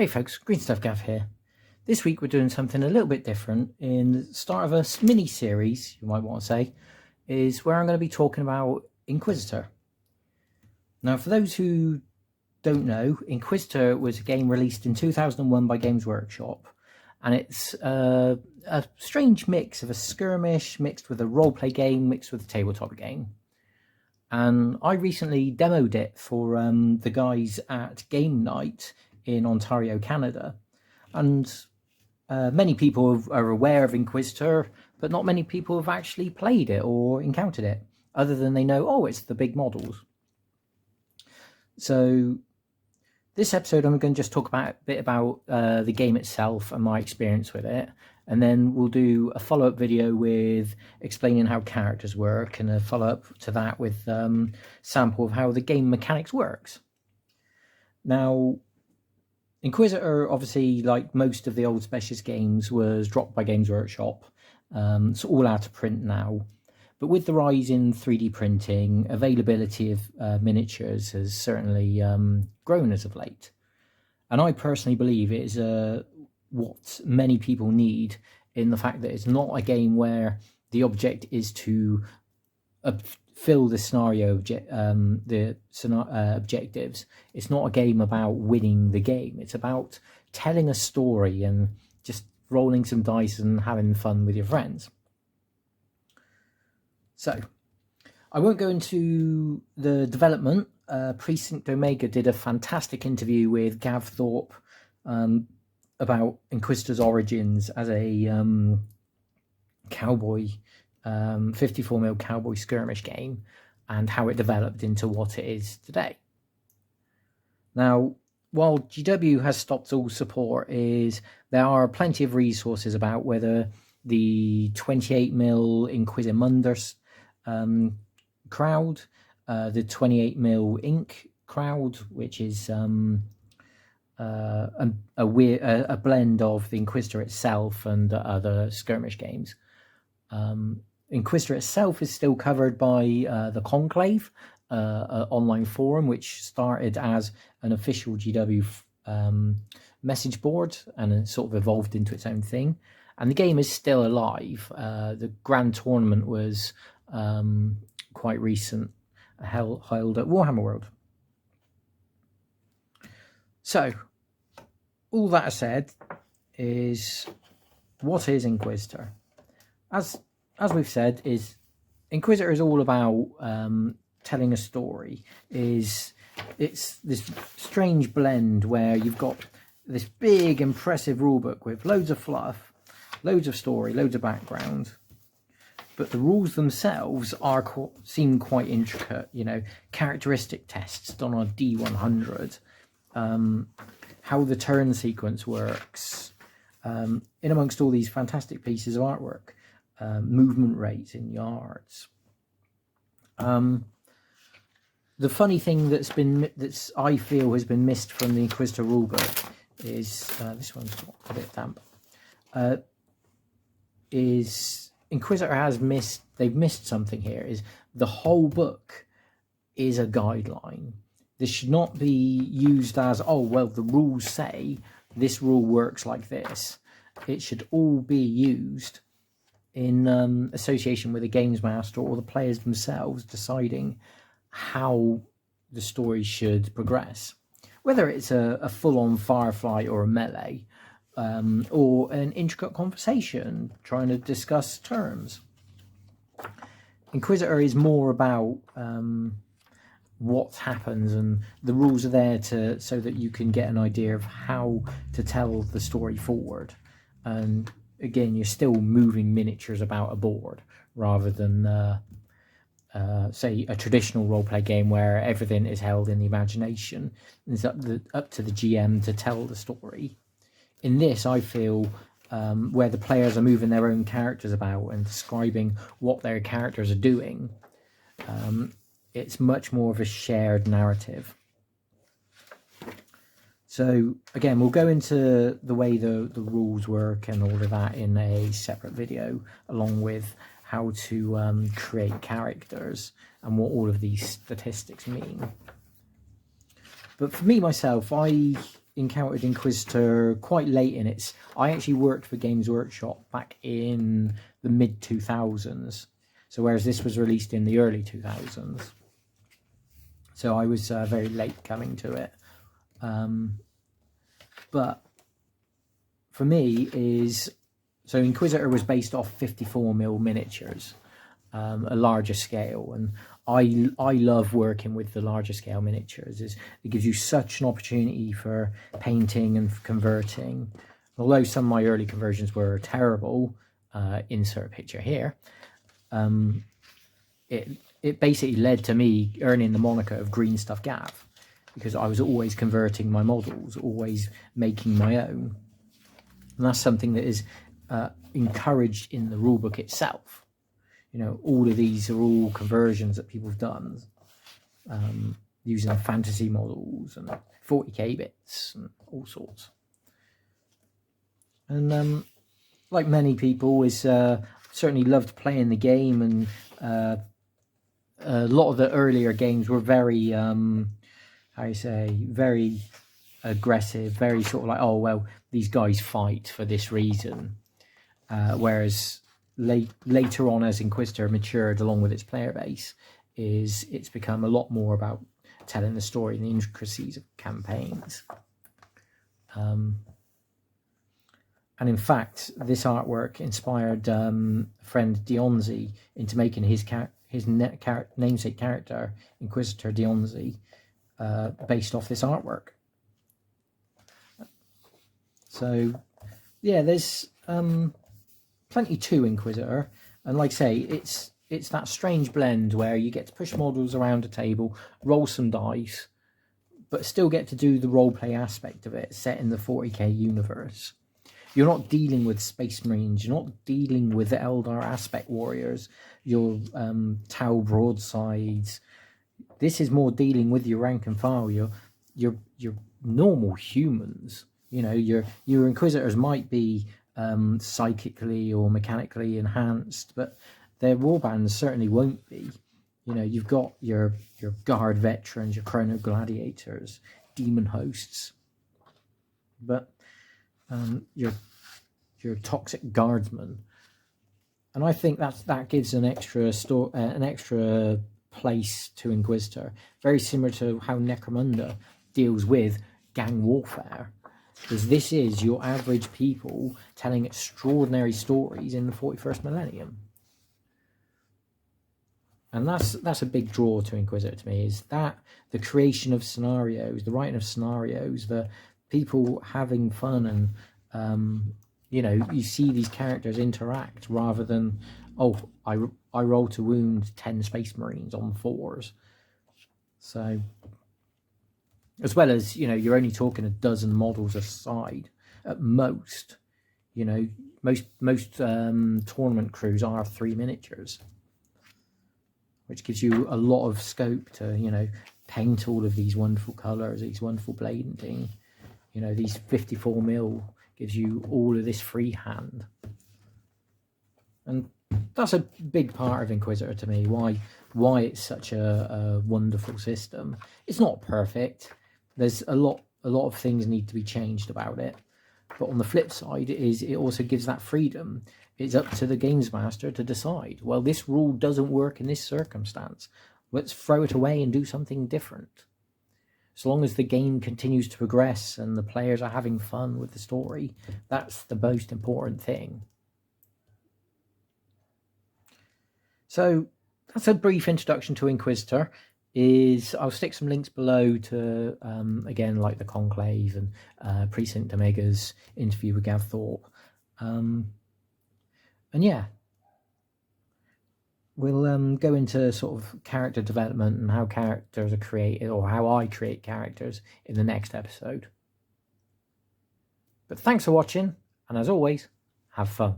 Hey folks, Green Stuff Gav here. This week we're doing something a little bit different. In the start of a mini-series, you might want to say, is where I'm going to be talking about Inquisitor. Now, for those who don't know, Inquisitor was a game released in 2001 by Games Workshop, and it's a strange mix of a skirmish mixed with a roleplay game mixed with a tabletop game. And I recently demoed it for the guys at Game Night in Ontario, Canada, and many people are aware of Inquisitor, but not many people have actually played it or encountered it, other than they know, oh, it's the big models. So this episode I'm going to just talk a bit about the game itself and my experience with it, and then we'll do a follow-up video with explaining how characters work, and a follow-up to that with sample of how the game mechanics works. Now, Inquisitor, obviously, like most of the old specialist games, was dropped by Games Workshop. It's all out of print now. But with the rise in 3D printing, availability of miniatures has certainly grown as of late. And I personally believe it is what many people need, in the fact that it's not a game where the object is to fill the scenario objectives. It's not a game about winning the game. It's about telling a story and just rolling some dice and having fun with your friends. So I won't go into the development. Precinct Omega did a fantastic interview with Gav Thorpe about Inquisitor's origins as a cowboy 54mm cowboy skirmish game, and how it developed into what it is today. Now, while GW has stopped all support, there are plenty of resources about whether the 28mm Inquisimunder crowd, the 28mm Ink crowd, which is a blend of the Inquisitor itself and other skirmish games. Inquisitor itself is still covered by the Conclave online forum, which started as an official GW message board and it sort of evolved into its own thing. And the game is still alive. The grand tournament was quite recent, held at Warhammer World. So, all that said, is what is Inquisitor? As we've said, Inquisitor is all about telling a story. It's this strange blend where you've got this big, impressive rulebook with loads of fluff, loads of story, loads of background, but the rules themselves seem quite intricate. You know, characteristic tests done on a D100, how the turn sequence works, in amongst all these fantastic pieces of artwork. Movement rates in yards. The funny thing that's I feel has been missed from the Inquisitor rulebook is this one's a bit damp. Is Inquisitor they've missed something here. Is the whole book is a guideline. This should not be used as, oh well, the rules say this rule works like this. It should all be used in association with a games master or the players themselves deciding how the story should progress, whether it's a full-on Firefly or a melee, or an intricate conversation trying to discuss terms. Inquisitor is more about what happens, and the rules are there so that you can get an idea of how to tell the story forward. And again, you're still moving miniatures about a board rather than, say, a traditional roleplay game where everything is held in the imagination. It's up to the GM to tell the story. In this, I feel, where the players are moving their own characters about and describing what their characters are doing, it's much more of a shared narrative. So again, we'll go into the way the rules work and all of that in a separate video, along with how to create characters and what all of these statistics mean. But for me, myself, I encountered Inquisitor quite late in its... I actually worked for Games Workshop back in the mid-2000s. So whereas this was released in the early 2000s. So I was very late coming to it. But for me is... So Inquisitor was based off 54mm miniatures, a larger scale. And I love working with the larger scale miniatures. It gives you such an opportunity for painting and converting. Although some of my early conversions were terrible, insert picture here, it basically led to me earning the moniker of Green Stuff Gav, because I was always converting my models, always making my own. And that's something that is encouraged in the rulebook itself. You know, all of these are all conversions that people have done using fantasy models and 40k bits and all sorts. And like many people, is certainly loved playing the game, and a lot of the earlier games were very, very aggressive, very sort of like, oh, well, these guys fight for this reason. Whereas later on, as Inquisitor matured along with its player base, it's become a lot more about telling the story and the intricacies of campaigns. And in fact, this artwork inspired friend Dionzi into making his namesake character, Inquisitor Dionzi, based off this artwork. So, yeah, there's plenty to Inquisitor, and like I say, it's that strange blend where you get to push models around a table, roll some dice, but still get to do the roleplay aspect of it, set in the 40k universe. You're not dealing with Space Marines, you're not dealing with the Eldar Aspect Warriors, your Tau broadsides. This is more dealing with your rank and file, your normal humans. You know, your Inquisitors might be psychically or mechanically enhanced, but their warbands certainly won't be. You know, you've got your guard veterans, your chrono gladiators, demon hosts, but your toxic guardsmen. And I think that gives an extra place to Inquisitor, very similar to how Necromunda deals with gang warfare. Because this is your average people telling extraordinary stories in the 41st millennium. And that's a big draw to Inquisitor to me, is that the creation of scenarios, the writing of scenarios, the people having fun, and you know, you see these characters interact rather than, oh, I roll to wound 10 Space Marines on 4s. So, as well as, you know, you're only talking a dozen models a side at most. You know, most tournament crews are 3 miniatures, which gives you a lot of scope to, you know, paint all of these wonderful colours, these wonderful blading. You know, these 54mm gives you all of this freehand. And that's a big part of Inquisitor to me, why it's such a wonderful system. It's not perfect. There's a lot of things need to be changed about it. But on the flip side, it also gives that freedom. It's up to the games master to decide, well, this rule doesn't work in this circumstance. Let's throw it away and do something different. As long as the game continues to progress and the players are having fun with the story, that's the most important thing. So that's a brief introduction to Inquisitor. I'll stick some links below to, again, like the Conclave and Precinct Omega's interview with Gav Thorpe. And yeah, we'll go into sort of character development and how characters are created, or how I create characters, in the next episode. But thanks for watching, and as always, have fun.